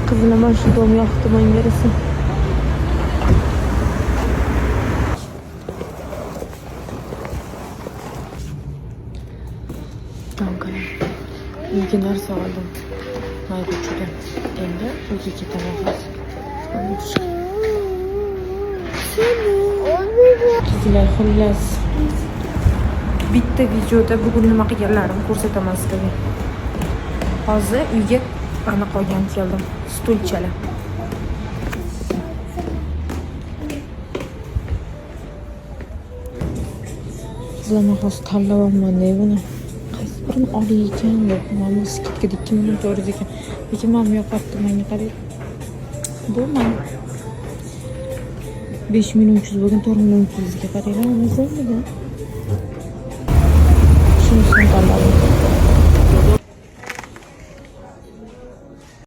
Qizlaman shu dom yoqdi menga yarasa. Kankalar, uyga narsa oldim. Mayda-chuyda. Endi uyga ketaman. Qizlar, xullas. Bitta videoda bugun nima qilganlarimni ko'rsataman sizlarga. Hozir uyga aniq olgan keldim. Stulchalar. Qizlarni hozir tanlayapman buni. Qaysi birini olay ekan deb. Mana skidga 2 minut o'rdi ekan. Lekin men yo'qotdim menga qarang. Bu men 5 minut 300 bo'lgan 4 minut 300 ga qaranglar, mazamida.